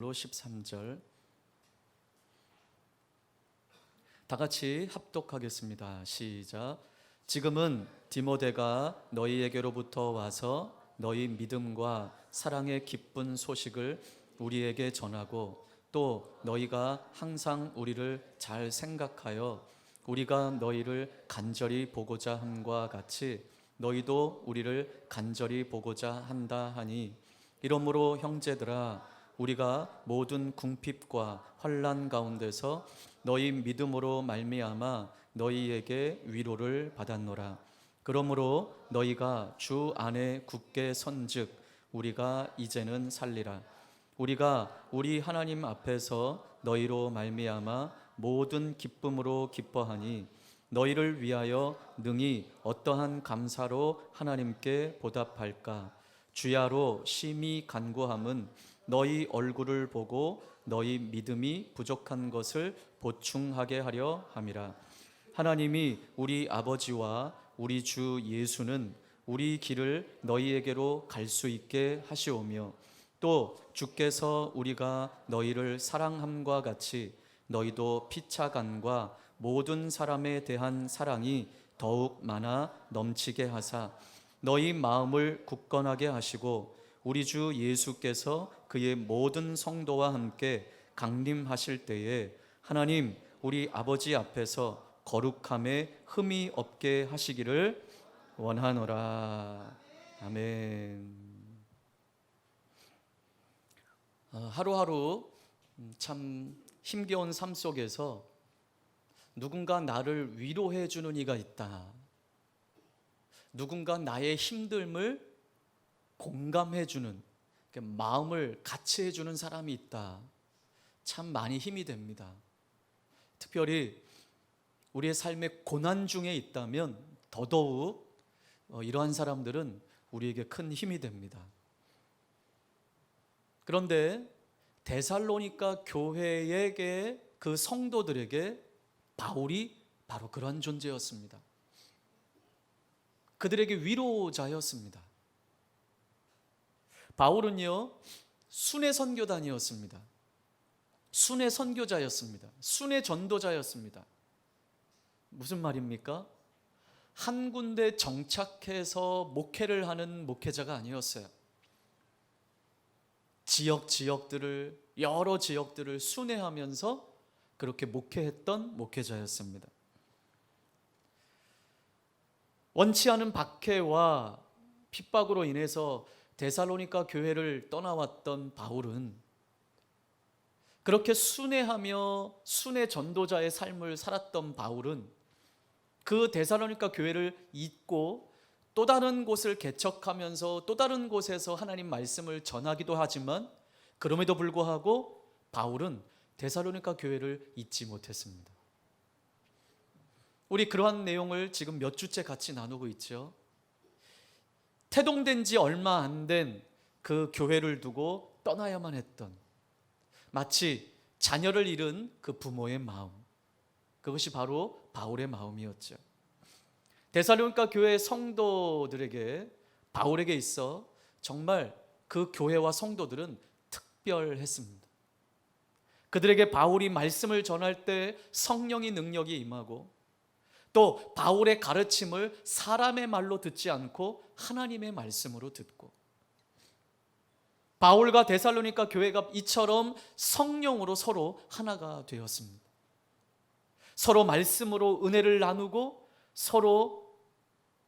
13절 다 같이 합독하겠습니다. 시작. 지금은 디모데가 너희에게로부터 와서 너희 믿음과 사랑의 기쁜 소식을 우리에게 전하고 또 너희가 항상 우리를 잘 생각하여 우리가 너희를 간절히 보고자 함과 같이 너희도 우리를 간절히 보고자 한다 하니, 이러므로 형제들아, 우리가 모든 궁핍과 환난 가운데서 너희 믿음으로 말미암아 너희에게 위로를 받았노라. 그러므로 너희가 주 안에 굳게 선즉 우리가 이제는 살리라. 우리가 우리 하나님 앞에서 너희로 말미암아 모든 기쁨으로 기뻐하니 너희를 위하여 능히 어떠한 감사로 하나님께 보답할까. 주야로 심히 간구함은 너희 얼굴을 보고 너희 믿음이 부족한 것을 보충하게 하려 함이라. 하나님이 우리 아버지와 우리 주 예수는 우리 길을 너희에게로 갈 수 있게 하시오며, 또 주께서 우리가 너희를 사랑함과 같이 너희도 피차간과 모든 사람에 대한 사랑이 더욱 많아 넘치게 하사 너희 마음을 굳건하게 하시고 우리 주 예수께서 그의 모든 성도와 함께 강림하실 때에 하나님 우리 아버지 앞에서 거룩함에 흠이 없게 하시기를 원하노라. 아멘. 하루하루 참 힘겨운 삶 속에서 누군가 나를 위로해 주는 이가 있다. 누군가 나의 힘듦을 공감해 주는, 마음을 같이 해 주는 사람이 있다. 참 많이 힘이 됩니다. 특별히 우리의 삶의 고난 중에 있다면 더더욱 이러한 사람들은 우리에게 큰 힘이 됩니다. 그런데 데살로니가 교회에게, 그 성도들에게 바울이 바로 그러한 존재였습니다. 그들에게 위로자였습니다. 바울은요, 순회 선교단이었습니다. 순회 선교자였습니다. 순회 전도자였습니다. 무슨 말입니까? 한 군데 정착해서 목회를 하는 목회자가 아니었어요. 여러 지역들을 순회하면서 그렇게 목회했던 목회자였습니다. 원치 않은 박해와 핍박으로 인해서 데살로니가 교회를 떠나왔던 바울은 그렇게 순회하며 순회 전도자의 삶을 살았던 바울은 그 데살로니가 교회를 잊고 또 다른 곳을 개척하면서 또 다른 곳에서 하나님 말씀을 전하기도 하지만, 그럼에도 불구하고 바울은 데살로니가 교회를 잊지 못했습니다. 우리 그러한 내용을 지금 몇 주째 같이 나누고 있죠. 태동된 지 얼마 안 된 그 교회를 두고 떠나야만 했던, 마치 자녀를 잃은 그 부모의 마음, 그것이 바로 바울의 마음이었죠. 데살로니가 교회 성도들에게, 바울에게 있어 정말 그 교회와 성도들은 특별했습니다. 그들에게 바울이 말씀을 전할 때 성령의 능력이 임하고, 또 바울의 가르침을 사람의 말로 듣지 않고 하나님의 말씀으로 듣고, 바울과 데살로니가 교회가 이처럼 성령으로 서로 하나가 되었습니다. 서로 말씀으로 은혜를 나누고 서로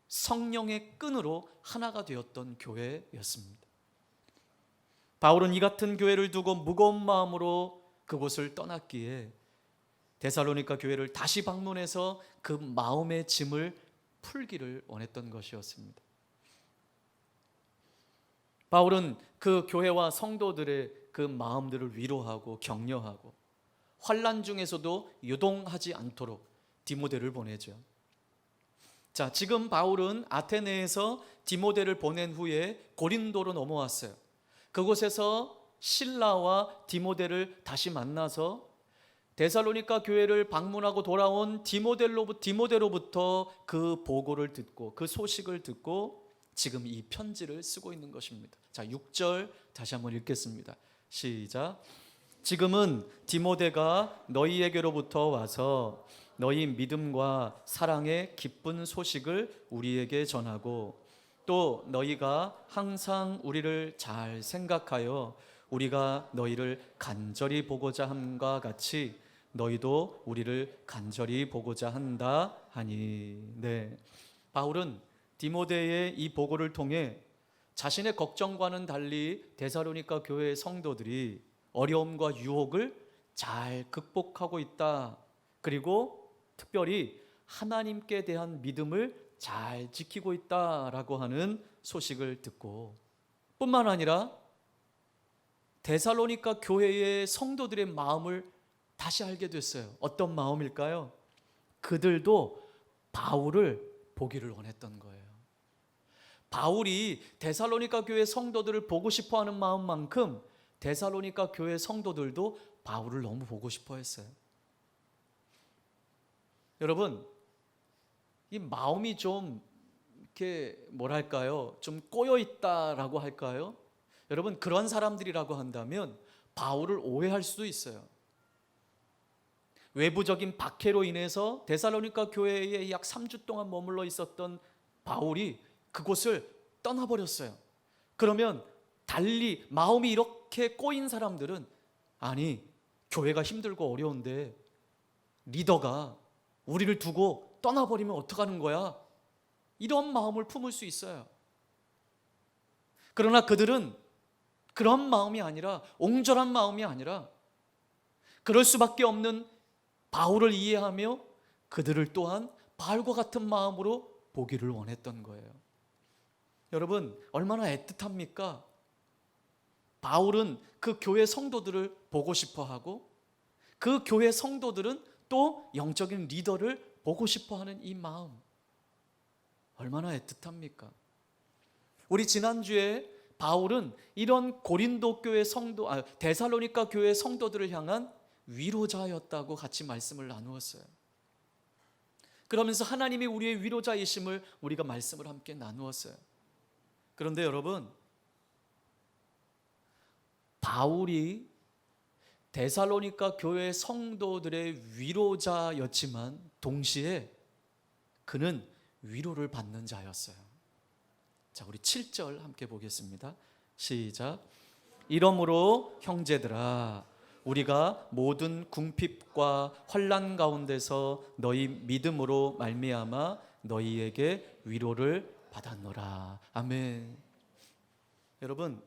성령의 끈으로 하나가 되었던 교회였습니다. 바울은 이 같은 교회를 두고 무거운 마음으로 그곳을 떠났기에 데살로니가 교회를 다시 방문해서 그 마음의 짐을 풀기를 원했던 것이었습니다. 바울은 그 교회와 성도들의 그 마음들을 위로하고 격려하고 환난 중에서도 요동하지 않도록 디모데를 보내죠. 자, 지금 바울은 아테네에서 디모데를 보낸 후에 고린도로 넘어왔어요. 그곳에서 실라와 디모데를 다시 만나서 데살로니가 교회를 방문하고 돌아온 디모데로부터 그 보고를 듣고 그 소식을 듣고 지금 이 편지를 쓰고 있는 것입니다. 자, 6절 다시 한번 읽겠습니다. 시작. 지금은 디모데가 너희에게로부터 와서 너희 믿음과 사랑의 기쁜 소식을 우리에게 전하고 또 너희가 항상 우리를 잘 생각하여 우리가 너희를 간절히 보고자 함과 같이 너희도 우리를 간절히 보고자 한다 하니. 네, 바울은 디모데의 이 보고를 통해 자신의 걱정과는 달리 데살로니가 교회의 성도들이 어려움과 유혹을 잘 극복하고 있다. 그리고 특별히 하나님께 대한 믿음을 잘 지키고 있다라고 하는 소식을 듣고, 뿐만 아니라 데살로니가 교회의 성도들의 마음을 다시 알게 됐어요. 어떤 마음일까요? 그들도 바울을 보기를 원했던 거예요. 바울이 데살로니가 교회 성도들을 보고 싶어하는 마음만큼 데살로니가 교회 성도들도 바울을 너무 보고 싶어 했어요. 여러분, 이 마음이 좀 이렇게 뭐랄까요? 좀 꼬여 있다라고 할까요? 여러분, 그런 사람들이라고 한다면 바울을 오해할 수도 있어요. 외부적인 박해로 인해서 데살로니가 교회에 약 3주 동안 머물러 있었던 바울이 그곳을 떠나버렸어요. 그러면 달리 마음이 이렇게 꼬인 사람들은, 아니, 교회가 힘들고 어려운데 리더가 우리를 두고 떠나버리면 어떡하는 거야? 이런 마음을 품을 수 있어요. 그러나 그들은 그런 마음이 아니라, 옹졸한 마음이 아니라 그럴 수밖에 없는 바울을 이해하며 그들을 또한 바울과 같은 마음으로 보기를 원했던 거예요. 여러분, 얼마나 애틋합니까? 바울은 그 교회 성도들을 보고 싶어하고 그 교회 성도들은 또 영적인 리더를 보고 싶어하는 이 마음, 얼마나 애틋합니까? 우리 지난주에 바울은 이런 고린도 교회 성도, 데살로니가 교회 성도들을 향한 위로자였다고 같이 말씀을 나누었어요. 그러면서 하나님이 우리의 위로자이심을 우리가 말씀을 함께 나누었어요. 그런데 여러분, 바울이 데살로니가 교회 성도들의 위로자였지만 동시에 그는 위로를 받는 자였어요. 자, 우리 7절 함께 보겠습니다. 시작. 이러므로 형제들아, 우리가 모든 궁핍과 환난 가운데서 너희 믿음으로 말미암아 너희에게 위로를 받았노라. 아멘. 여러분,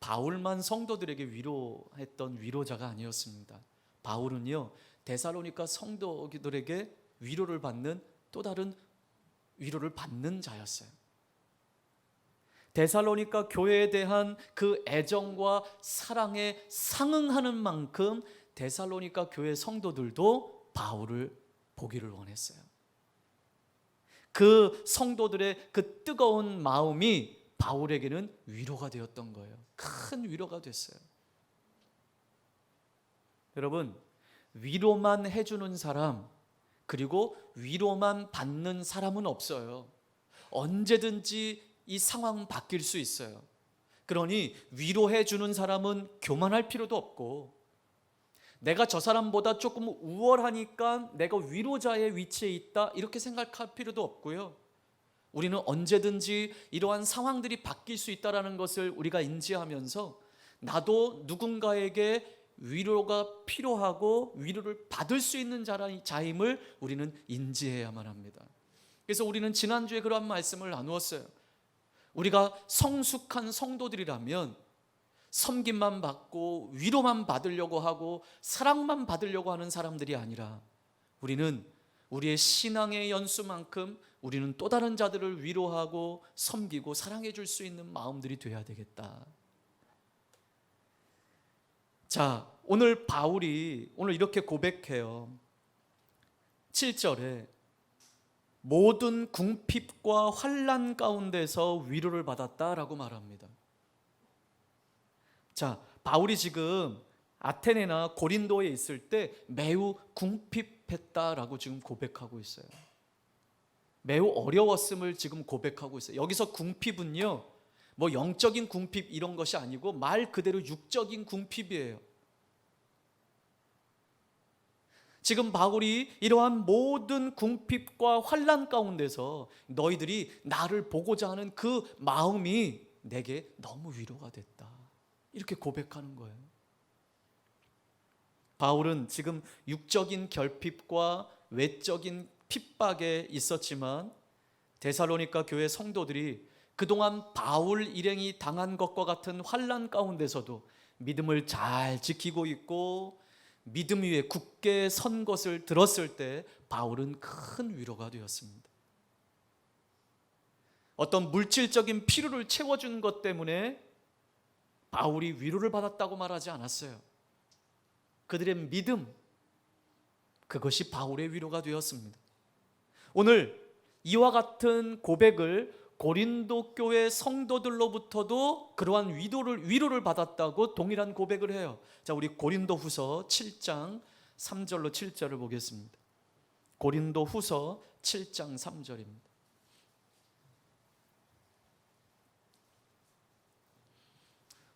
바울만 성도들에게 위로했던 위로자가 아니었습니다. 바울은요, 데살로니가 성도들에게 위로를 받는 또 다른 위로를 받는 자였어요. 데살로니가 교회에 대한 그 애정과 사랑에 상응하는 만큼 데살로니가 교회 성도들도 바울을 보기를 원했어요. 그 성도들의 그 뜨거운 마음이 바울에게는 위로가 되었던 거예요. 큰 위로가 됐어요. 여러분, 위로만 해주는 사람, 그리고 위로만 받는 사람은 없어요. 언제든지 이 상황은 바뀔 수 있어요. 그러니 위로해주는 사람은 교만할 필요도 없고, 내가 저 사람보다 조금 우월하니까 내가 위로자의 위치에 있다, 이렇게 생각할 필요도 없고요. 우리는 언제든지 이러한 상황들이 바뀔 수 있다는 것을 우리가 인지하면서 나도 누군가에게 위로가 필요하고 위로를 받을 수 있는 자임을 우리는 인지해야만 합니다. 그래서 우리는 지난주에 그러한 말씀을 나누었어요. 우리가 성숙한 성도들이라면 섬김만 받고 위로만 받으려고 하고 사랑만 받으려고 하는 사람들이 아니라, 우리는 우리의 신앙의 연수만큼 우리는 또 다른 자들을 위로하고 섬기고 사랑해 줄 수 있는 마음들이 되어야 되겠다. 자, 오늘 바울이 오늘 이렇게 고백해요. 7절에 모든 궁핍과 환난 가운데서 위로를 받았다라고 말합니다. 자, 바울이 지금 아테네나 고린도에 있을 때 매우 궁핍했다라고 지금 고백하고 있어요. 매우 어려웠음을 지금 고백하고 있어요. 여기서 궁핍은요, 뭐 영적인 궁핍 이런 것이 아니고 말 그대로 육적인 궁핍이에요. 지금 바울이 이러한 모든 궁핍과 환난 가운데서 너희들이 나를 보고자 하는 그 마음이 내게 너무 위로가 됐다, 이렇게 고백하는 거예요. 바울은 지금 육적인 결핍과 외적인 핍박에 있었지만 데살로니가 교회 성도들이 그동안 바울 일행이 당한 것과 같은 환난 가운데서도 믿음을 잘 지키고 있고 믿음 위에 굳게 선 것을 들었을 때 바울은 큰 위로가 되었습니다. 어떤 물질적인 필요를 채워준 것 때문에 바울이 위로를 받았다고 말하지 않았어요. 그들의 믿음, 그것이 바울의 위로가 되었습니다. 오늘 이와 같은 고백을 고린도 교회 성도들로부터도 그러한 위로를 받았다고 동일한 고백을 해요. 자, 우리 고린도 후서 7장 3절로 7절을 보겠습니다. 고린도 후서 7장 3절입니다.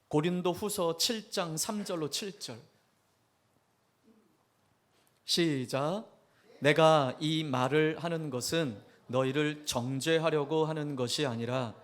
고린도 후서 7장 3절로 7절. 시작. 내가 이 말을 하는 것은 너희를 정죄하려고 하는 것이 아니라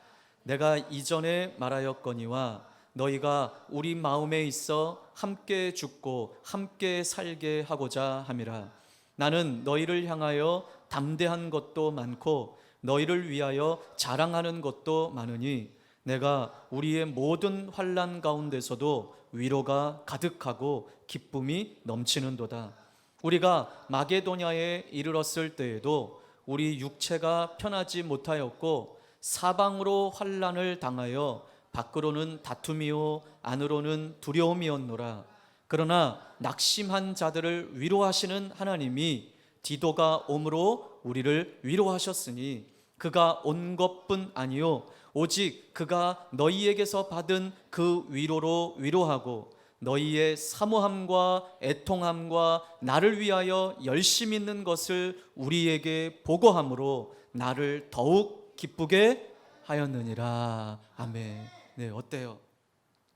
내가 이전에 말하였거니와 너희가 우리 마음에 있어 함께 죽고 함께 살게 하고자 함이라. 나는 너희를 향하여 담대한 것도 많고 너희를 위하여 자랑하는 것도 많으니 내가 우리의 모든 환난 가운데서도 위로가 가득하고 기쁨이 넘치는도다. 우리가 마게도냐에 이르렀을 때에도 우리 육체가 편하지 못하였고 사방으로 환난을 당하여 밖으로는 다툼이요 안으로는 두려움이었노라. 그러나 낙심한 자들을 위로하시는 하나님이 디도가 옴으로 우리를 위로하셨으니 그가 온 것뿐 아니요 오직 그가 너희에게서 받은 그 위로로 위로하고 너희의 사모함과 애통함과 나를 위하여 열심 있는 것을 우리에게 보고함으로 나를 더욱 기쁘게 하였느니라. 아멘. 네, 어때요?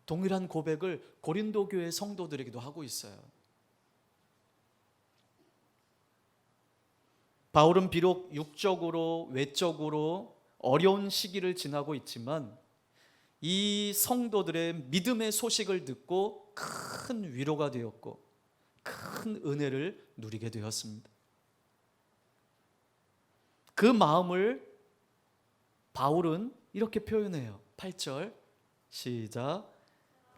동일한 고백을 고린도 교회 성도들에게도 하고 있어요. 바울은 비록 육적으로 외적으로 어려운 시기를 지나고 있지만 이 성도들의 믿음의 소식을 듣고 큰 위로가 되었고 큰 은혜를 누리게 되었습니다. 그 마음을 바울은 이렇게 표현해요. 8절 시작.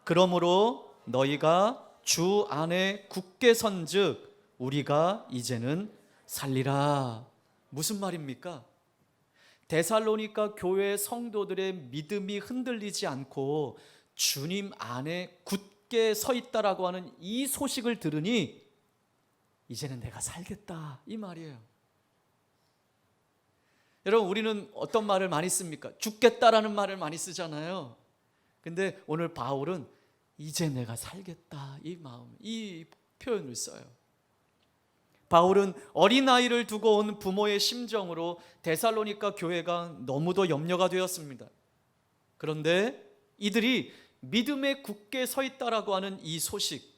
그러므로 너희가 주 안에 굳게 선즉 우리가 이제는 살리라. 무슨 말입니까? 데살로니가 교회 성도들의 믿음이 흔들리지 않고 주님 안에 굳게 서 있다라고 하는 이 소식을 들으니 이제는 내가 살겠다, 이 말이에요. 여러분, 우리는 어떤 말을 많이 씁니까? 죽겠다라는 말을 많이 쓰잖아요. 근데 오늘 바울은 이제 내가 살겠다, 이 마음, 이 표현을 써요. 바울은 어린아이를 두고 온 부모의 심정으로 데살로니가 교회가 너무도 염려가 되었습니다. 그런데 이들이 믿음에 굳게 서 있다라고 하는 이 소식,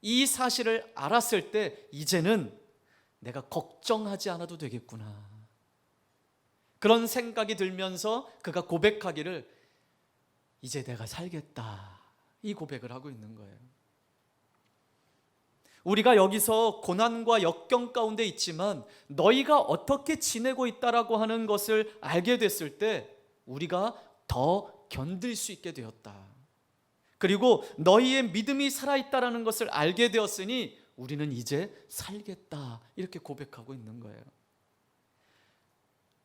이 사실을 알았을 때 이제는 내가 걱정하지 않아도 되겠구나, 그런 생각이 들면서 그가 고백하기를 이제 내가 살겠다, 이 고백을 하고 있는 거예요. 우리가 여기서 고난과 역경 가운데 있지만 너희가 어떻게 지내고 있다라고 하는 것을 알게 됐을 때 우리가 더 견딜 수 있게 되었다. 그리고 너희의 믿음이 살아있다라는 것을 알게 되었으니 우리는 이제 살겠다, 이렇게 고백하고 있는 거예요.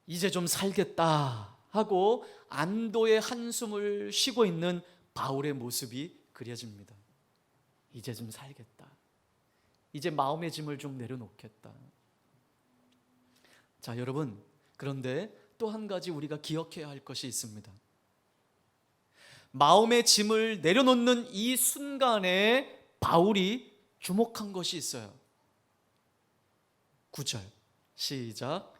이제 좀 살겠다 하고 안도의 한숨을 쉬고 있는 바울의 모습이 그려집니다. 이제 좀 살겠다, 이제 마음의 짐을 좀 내려놓겠다. 자, 여러분, 그런데 또 한 가지 우리가 기억해야 할 것이 있습니다. 마음의 짐을 내려놓는 이 순간에 바울이 주목한 것이 있어요. 9절 시작.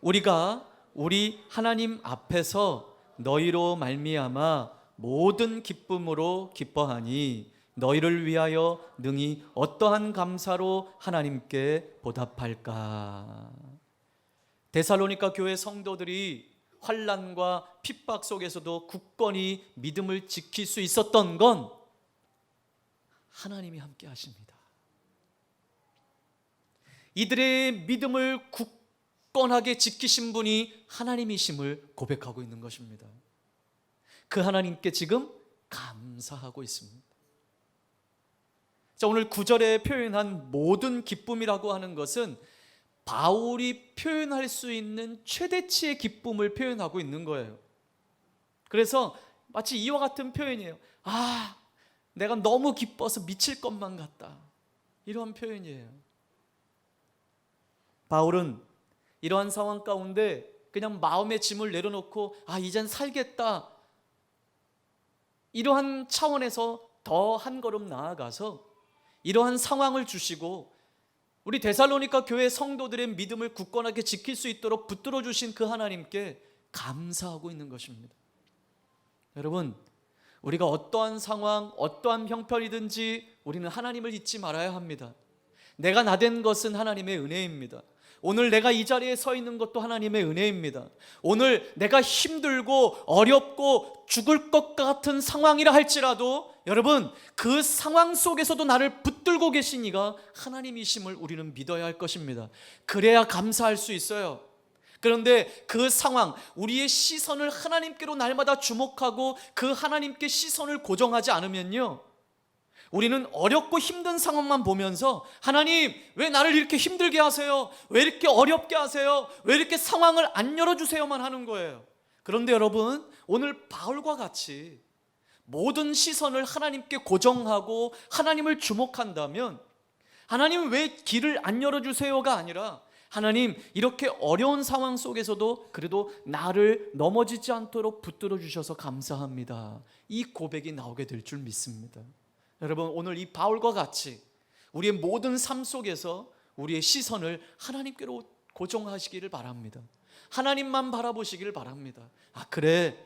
우리가 우리 하나님 앞에서 너희로 말미암아 모든 기쁨으로 기뻐하니 너희를 위하여 능히 어떠한 감사로 하나님께 보답할까? 데살로니가 교회 성도들이 환난과 핍박 속에서도 굳건히 믿음을 지킬 수 있었던 건 하나님이 함께 하십니다. 이들의 믿음을 굳건하게 지키신 분이 하나님이심을 고백하고 있는 것입니다. 그 하나님께 지금 감사하고 있습니다. 자, 오늘 9절에 표현한 모든 기쁨이라고 하는 것은 바울이 표현할 수 있는 최대치의 기쁨을 표현하고 있는 거예요. 그래서 마치 이와 같은 표현이에요. 내가 너무 기뻐서 미칠 것만 같다, 이런 표현이에요. 바울은 이러한 상황 가운데 그냥 마음의 짐을 내려놓고 이젠 살겠다, 이러한 차원에서 더 한 걸음 나아가서 이러한 상황을 주시고 우리 데살로니가 교회 성도들의 믿음을 굳건하게 지킬 수 있도록 붙들어 주신 그 하나님께 감사하고 있는 것입니다. 여러분, 우리가 어떠한 상황, 어떠한 형편이든지 우리는 하나님을 잊지 말아야 합니다. 내가 나된 것은 하나님의 은혜입니다. 오늘 내가 이 자리에 서 있는 것도 하나님의 은혜입니다. 오늘 내가 힘들고 어렵고 죽을 것 같은 상황이라 할지라도 여러분, 그 상황 속에서도 나를 붙들고 계신 이가 하나님이심을 우리는 믿어야 할 것입니다. 그래야 감사할 수 있어요. 그런데 그 상황, 우리의 시선을 하나님께로 날마다 주목하고 그 하나님께 시선을 고정하지 않으면요, 우리는 어렵고 힘든 상황만 보면서 하나님, 왜 나를 이렇게 힘들게 하세요? 왜 이렇게 어렵게 하세요? 왜 이렇게 상황을 안 열어주세요만 하는 거예요. 그런데 여러분, 오늘 바울과 같이 모든 시선을 하나님께 고정하고 하나님을 주목한다면, 하나님 왜 길을 안 열어주세요가 아니라 하나님, 이렇게 어려운 상황 속에서도 그래도 나를 넘어지지 않도록 붙들어 주셔서 감사합니다, 이 고백이 나오게 될 줄 믿습니다. 여러분, 오늘 이 바울과 같이 우리의 모든 삶 속에서 우리의 시선을 하나님께로 고정하시기를 바랍니다. 하나님만 바라보시기를 바랍니다. 그래,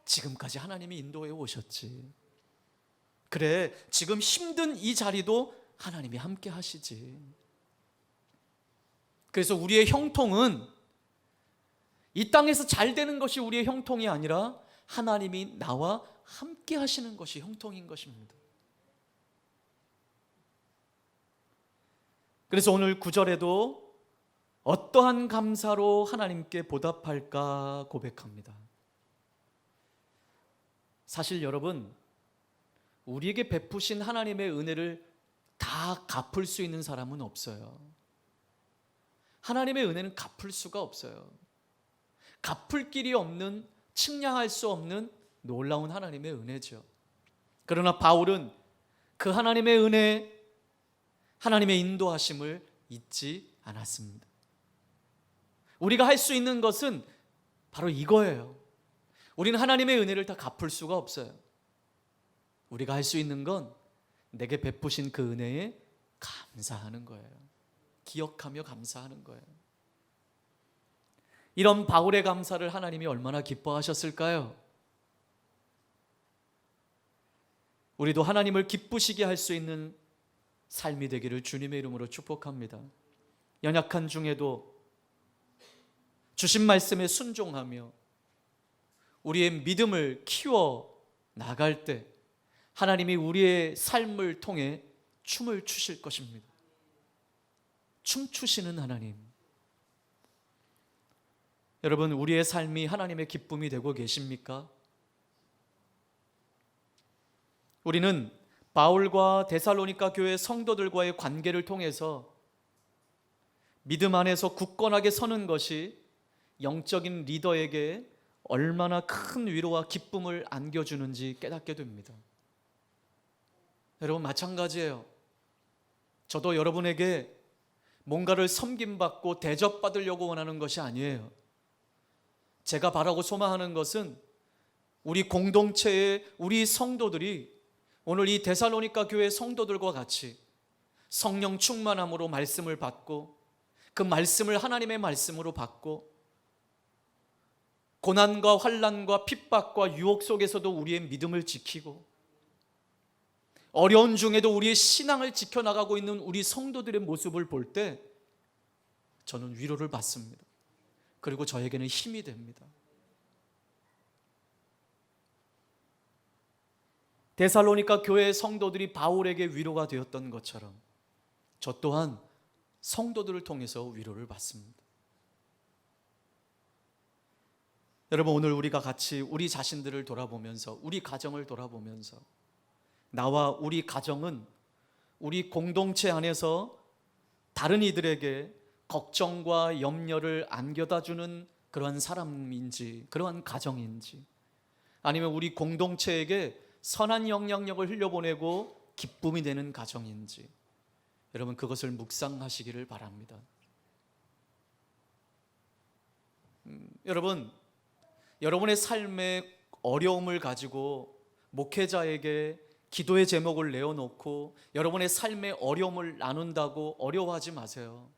지금까지 하나님이 인도해 오셨지. 그래, 지금 힘든 이 자리도 하나님이 함께 하시지. 그래서 우리의 형통은 이 땅에서 잘 되는 것이 우리의 형통이 아니라 하나님이 나와 함께 하시는 것이 형통인 것입니다. 그래서 오늘 9절에도 어떠한 감사로 하나님께 보답할까 고백합니다. 사실 여러분, 우리에게 베푸신 하나님의 은혜를 다 갚을 수 있는 사람은 없어요. 하나님의 은혜는 갚을 수가 없어요. 갚을 길이 없는, 측량할 수 없는 놀라운 하나님의 은혜죠. 그러나 바울은 그 하나님의 은혜, 하나님의 인도하심을 잊지 않았습니다. 우리가 할 수 있는 것은 바로 이거예요. 우리는 하나님의 은혜를 다 갚을 수가 없어요. 우리가 할 수 있는 건 내게 베푸신 그 은혜에 감사하는 거예요. 기억하며 감사하는 거예요. 이런 바울의 감사를 하나님이 얼마나 기뻐하셨을까요? 우리도 하나님을 기쁘시게 할 수 있는 삶이 되기를 주님의 이름으로 축복합니다. 연약한 중에도 주신 말씀에 순종하며 우리의 믿음을 키워 나갈 때 하나님이 우리의 삶을 통해 춤을 추실 것입니다. 춤추시는 하나님. 여러분, 우리의 삶이 하나님의 기쁨이 되고 계십니까? 우리는 바울과 데살로니가 교회 성도들과의 관계를 통해서 믿음 안에서 굳건하게 서는 것이 영적인 리더에게 얼마나 큰 위로와 기쁨을 안겨주는지 깨닫게 됩니다. 여러분, 마찬가지예요. 저도 여러분에게 뭔가를 섬김받고 대접받으려고 원하는 것이 아니에요. 제가 바라고 소망하는 것은 우리 공동체의 우리 성도들이 오늘 이 데살로니가 교회 성도들과 같이 성령 충만함으로 말씀을 받고 그 말씀을 하나님의 말씀으로 받고 고난과 환난과 핍박과 유혹 속에서도 우리의 믿음을 지키고 어려운 중에도 우리의 신앙을 지켜나가고 있는 우리 성도들의 모습을 볼 때 저는 위로를 받습니다. 그리고 저에게는 힘이 됩니다. 데살로니가 교회의 성도들이 바울에게 위로가 되었던 것처럼 저 또한 성도들을 통해서 위로를 받습니다. 여러분, 오늘 우리가 같이 우리 자신들을 돌아보면서, 우리 가정을 돌아보면서, 나와 우리 가정은 우리 공동체 안에서 다른 이들에게 걱정과 염려를 안겨다 주는 그러한 사람인지, 그러한 가정인지, 아니면 우리 공동체에게 선한 영향력을 흘려보내고 기쁨이 되는 가정인지, 여러분 그것을 묵상하시기를 바랍니다. 여러분, 여러분의 삶에 어려움을 가지고 목회자에게 기도의 제목을 내어놓고 여러분의 삶의 어려움을 나눈다고 어려워하지 마세요.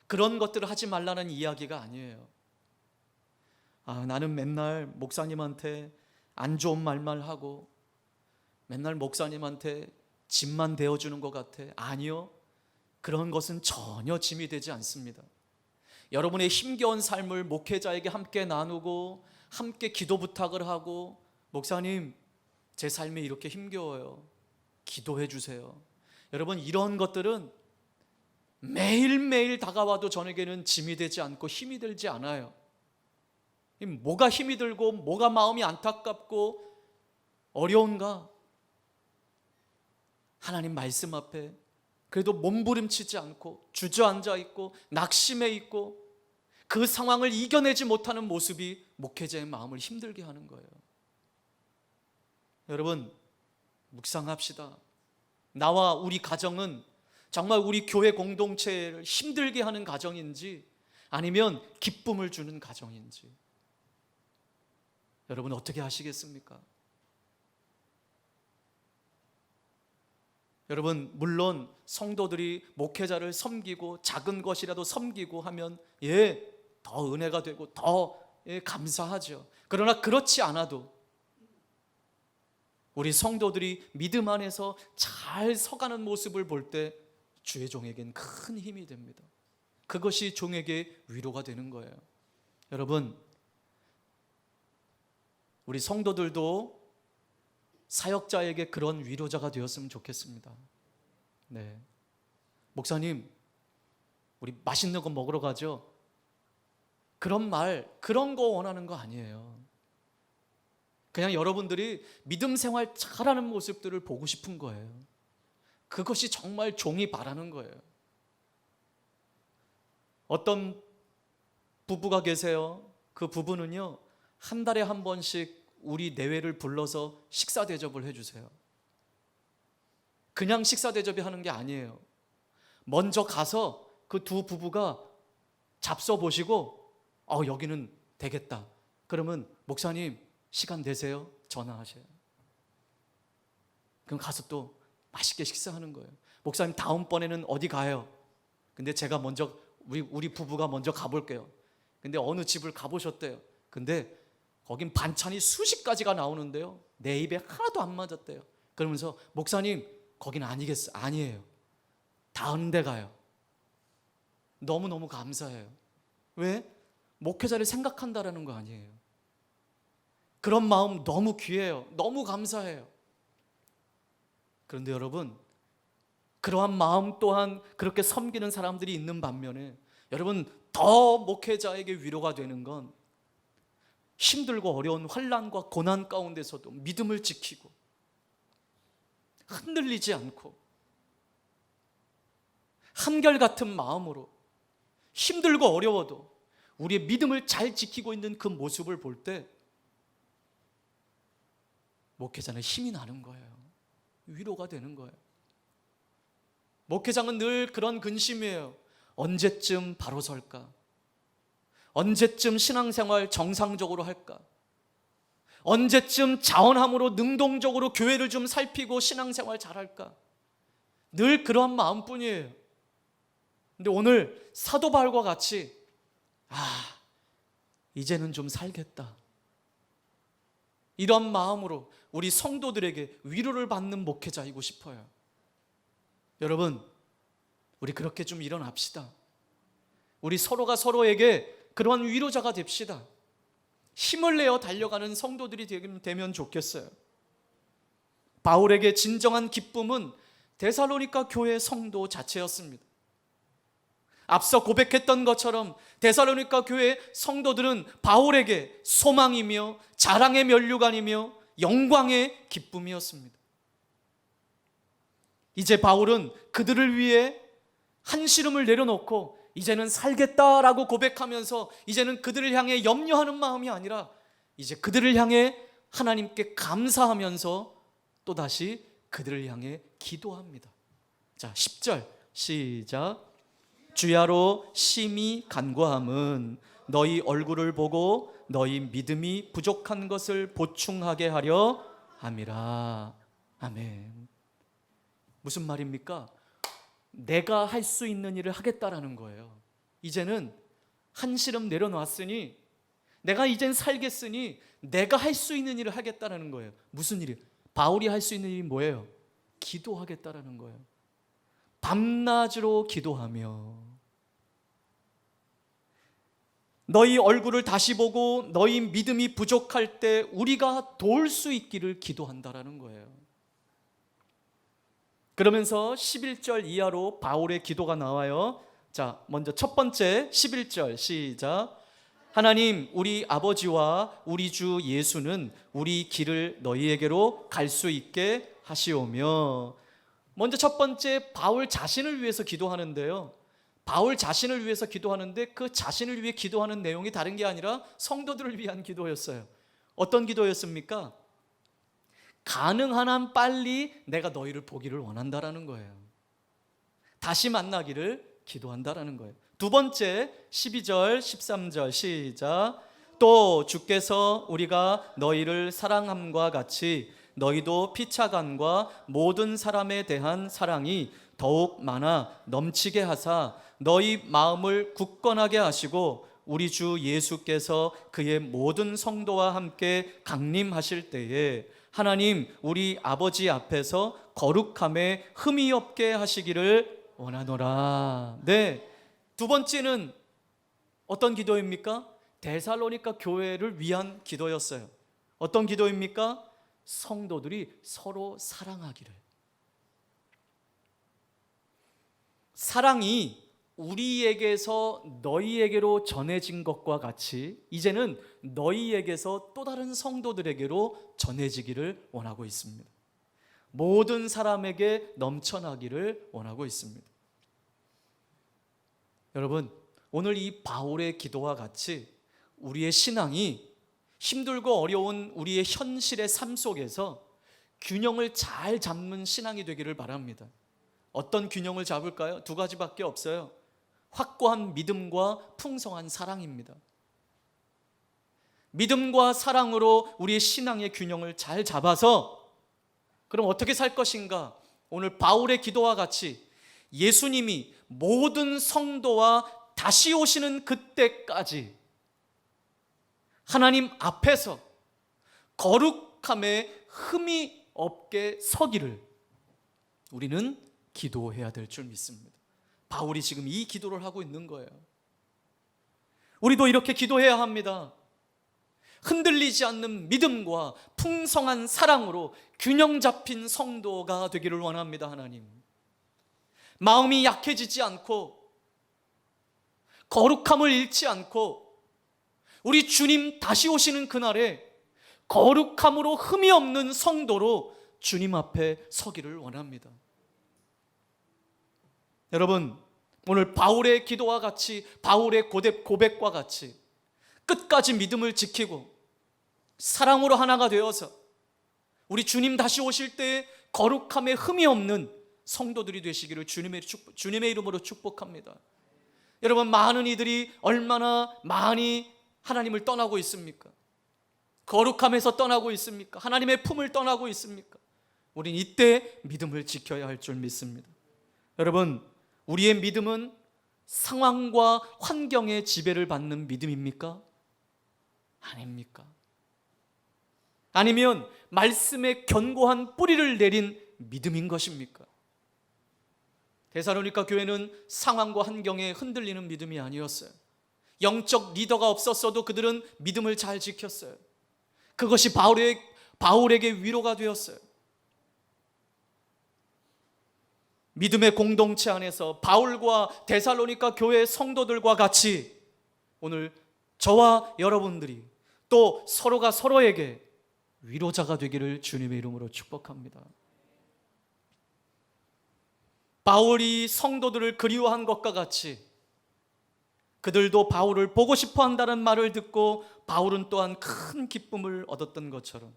그런 것들을 하지 말라는 이야기가 아니에요. 나는 맨날 목사님한테 안 좋은 말만 하고 맨날 목사님한테 짐만 되어주는 것 같아. 아니요, 그런 것은 전혀 짐이 되지 않습니다. 여러분의 힘겨운 삶을 목회자에게 함께 나누고 함께 기도 부탁을 하고, 목사님 제 삶이 이렇게 힘겨워요, 기도해 주세요. 여러분, 이런 것들은 매일매일 다가와도 저에게는 짐이 되지 않고 힘이 들지 않아요. 뭐가 힘이 들고 뭐가 마음이 안타깝고 어려운가? 하나님 말씀 앞에 그래도 몸부림치지 않고 주저앉아 있고 낙심해 있고 그 상황을 이겨내지 못하는 모습이 목회자의 마음을 힘들게 하는 거예요. 여러분, 묵상합시다. 나와 우리 가정은 정말 우리 교회 공동체를 힘들게 하는 가정인지 아니면 기쁨을 주는 가정인지, 여러분 어떻게 하시겠습니까? 여러분, 물론 성도들이 목회자를 섬기고 작은 것이라도 섬기고 하면 더 은혜가 되고 더 감사하죠. 그러나 그렇지 않아도 우리 성도들이 믿음 안에서 잘 서가는 모습을 볼 때 주의 종에겐 큰 힘이 됩니다. 그것이 종에게 위로가 되는 거예요. 여러분, 우리 성도들도 사역자에게 그런 위로자가 되었으면 좋겠습니다. 네, 목사님 우리 맛있는 거 먹으러 가죠. 그런 말, 그런 거 원하는 거 아니에요. 그냥 여러분들이 믿음 생활 잘하는 모습들을 보고 싶은 거예요. 그것이 정말 종이 바라는 거예요. 어떤 부부가 계세요. 그 부부는요, 한 달에 한 번씩 우리 내외를 불러서 식사 대접을 해주세요. 그냥 식사 대접이 하는 게 아니에요. 먼저 가서 그 두 부부가 잡숴 보시고 여기는 되겠다. 그러면 목사님 시간 되세요? 전화하셔요. 그럼 가서 또 맛있게 식사하는 거예요. 목사님 다음번에는 어디 가요? 근데 제가 먼저 우리 부부가 먼저 가볼게요. 근데 어느 집을 가보셨대요. 근데 거긴 반찬이 수십 가지가 나오는데요, 내 입에 하나도 안 맞았대요. 그러면서 목사님 거긴 아니에요. 다른 데 가요. 너무너무 감사해요. 왜? 목회자를 생각한다라는 거 아니에요. 그런 마음 너무 귀해요. 너무 감사해요. 그런데 여러분, 그러한 마음 또한 그렇게 섬기는 사람들이 있는 반면에 여러분, 더 목회자에게 위로가 되는 건 힘들고 어려운 환난과 고난 가운데서도 믿음을 지키고 흔들리지 않고 한결같은 마음으로 힘들고 어려워도 우리의 믿음을 잘 지키고 있는 그 모습을 볼 때 목회자는 힘이 나는 거예요. 위로가 되는 거예요. 목회장은 늘 그런 근심이에요. 언제쯤 바로 설까? 언제쯤 신앙생활 정상적으로 할까? 언제쯤 자원함으로 능동적으로 교회를 좀 살피고 신앙생활 잘할까? 늘 그러한 마음뿐이에요. 근데 오늘 사도 바울과 같이 이제는 좀 살겠다. 이런 마음으로 우리 성도들에게 위로를 받는 목회자이고 싶어요. 여러분, 우리 그렇게 좀 일어납시다. 우리 서로가 서로에게 그러한 위로자가 됩시다. 힘을 내어 달려가는 성도들이 되면 좋겠어요. 바울에게 진정한 기쁨은 데살로니가 교회 성도 자체였습니다. 앞서 고백했던 것처럼 데살로니가 교회 성도들은 바울에게 소망이며 자랑의 면류관이며 영광의 기쁨이었습니다. 이제 바울은 그들을 위해 한시름을 내려놓고 이제는 살겠다라고 고백하면서 이제는 그들을 향해 염려하는 마음이 아니라 이제 그들을 향해 하나님께 감사하면서 또다시 그들을 향해 기도합니다. 자, 10절 시작. 주야로 심히 간구함은 너희 얼굴을 보고 너희 믿음이 부족한 것을 보충하게 하려 함이라. 아멘. 무슨 말입니까? 내가 할 수 있는 일을 하겠다라는 거예요. 이제는 한시름 내려놨으니 내가 이젠 살겠으니 내가 할 수 있는 일을 하겠다라는 거예요. 무슨 일이에요? 바울이 할 수 있는 일이 뭐예요? 기도하겠다라는 거예요. 밤낮으로 기도하며 너희 얼굴을 다시 보고 너희 믿음이 부족할 때 우리가 도울 수 있기를 기도한다라는 거예요. 그러면서 11절 이하로 바울의 기도가 나와요. 자, 먼저 첫 번째 11절 시작. 하나님, 우리 아버지와 우리 주 예수는 우리 길을 너희에게로 갈 수 있게 하시오며. 먼저 첫 번째 바울 자신을 위해서 기도하는데요, 바울 자신을 위해서 기도하는데 그 자신을 위해 기도하는 내용이 다른 게 아니라 성도들을 위한 기도였어요. 어떤 기도였습니까? 가능한 한 빨리 내가 너희를 보기를 원한다라는 거예요. 다시 만나기를 기도한다라는 거예요. 두 번째 12절 13절 시작. 또 주께서 우리가 너희를 사랑함과 같이 너희도 피차간과 모든 사람에 대한 사랑이 더욱 많아 넘치게 하사 너희 마음을 굳건하게 하시고 우리 주 예수께서 그의 모든 성도와 함께 강림하실 때에 하나님 우리 아버지 앞에서 거룩함에 흠이 없게 하시기를 원하노라. 네, 두 번째는 어떤 기도입니까? 데살로니가 교회를 위한 기도였어요. 어떤 기도입니까? 성도들이 서로 사랑하기를. 사랑이 우리에게서 너희에게로 전해진 것과 같이 이제는 너희에게서 또 다른 성도들에게로 전해지기를 원하고 있습니다. 모든 사람에게 넘쳐나기를 원하고 있습니다. 여러분, 오늘 이 바울의 기도와 같이 우리의 신앙이 힘들고 어려운 우리의 현실의 삶 속에서 균형을 잘 잡는 신앙이 되기를 바랍니다. 어떤 균형을 잡을까요? 두 가지밖에 없어요. 확고한 믿음과 풍성한 사랑입니다. 믿음과 사랑으로 우리의 신앙의 균형을 잘 잡아서 그럼 어떻게 살 것인가? 오늘 바울의 기도와 같이 예수님이 모든 성도와 다시 오시는 그때까지 하나님 앞에서 거룩함에 흠이 없게 서기를 우리는 기도해야 될 줄 믿습니다. 바울이 지금 이 기도를 하고 있는 거예요. 우리도 이렇게 기도해야 합니다. 흔들리지 않는 믿음과 풍성한 사랑으로 균형 잡힌 성도가 되기를 원합니다. 하나님, 마음이 약해지지 않고 거룩함을 잃지 않고 우리 주님 다시 오시는 그날에 거룩함으로 흠이 없는 성도로 주님 앞에 서기를 원합니다. 여러분, 오늘 바울의 기도와 같이 바울의 고백과 같이 끝까지 믿음을 지키고 사랑으로 하나가 되어서 우리 주님 다시 오실 때 거룩함에 흠이 없는 성도들이 되시기를 주님의 이름으로 축복합니다. 여러분, 많은 이들이 얼마나 많이 하나님을 떠나고 있습니까? 거룩함에서 떠나고 있습니까? 하나님의 품을 떠나고 있습니까? 우린 이때 믿음을 지켜야 할 줄 믿습니다. 여러분, 우리의 믿음은 상황과 환경의 지배를 받는 믿음입니까? 아닙니까? 아니면 말씀에 견고한 뿌리를 내린 믿음인 것입니까? 데살로니가 교회는 상황과 환경에 흔들리는 믿음이 아니었어요. 영적 리더가 없었어도 그들은 믿음을 잘 지켰어요. 그것이 바울에게 위로가 되었어요. 믿음의 공동체 안에서 바울과 데살로니가 교회 성도들과 같이 오늘 저와 여러분들이 또 서로가 서로에게 위로자가 되기를 주님의 이름으로 축복합니다. 바울이 성도들을 그리워한 것과 같이 그들도 바울을 보고 싶어 한다는 말을 듣고 바울은 또한 큰 기쁨을 얻었던 것처럼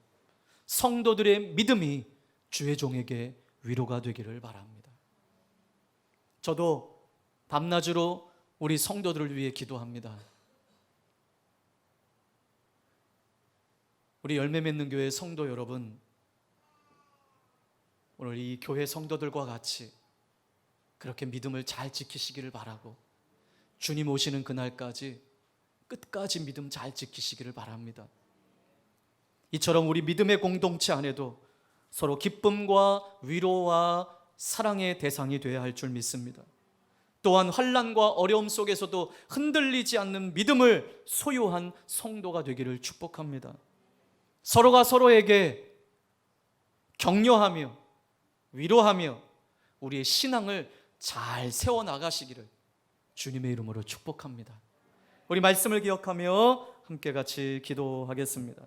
성도들의 믿음이 주의 종에게 위로가 되기를 바랍니다. 저도 밤낮으로 우리 성도들을 위해 기도합니다. 우리 열매 맺는 교회 성도 여러분, 오늘 이 교회 성도들과 같이 그렇게 믿음을 잘 지키시기를 바라고 주님 오시는 그날까지 끝까지 믿음 잘 지키시기를 바랍니다. 이처럼 우리 믿음의 공동체 안에도 서로 기쁨과 위로와 사랑의 대상이 되어야 할 줄 믿습니다. 또한 환난과 어려움 속에서도 흔들리지 않는 믿음을 소유한 성도가 되기를 축복합니다. 서로가 서로에게 격려하며 위로하며 우리의 신앙을 잘 세워나가시기를 주님의 이름으로 축복합니다. 우리 말씀을 기억하며 함께 같이 기도하겠습니다.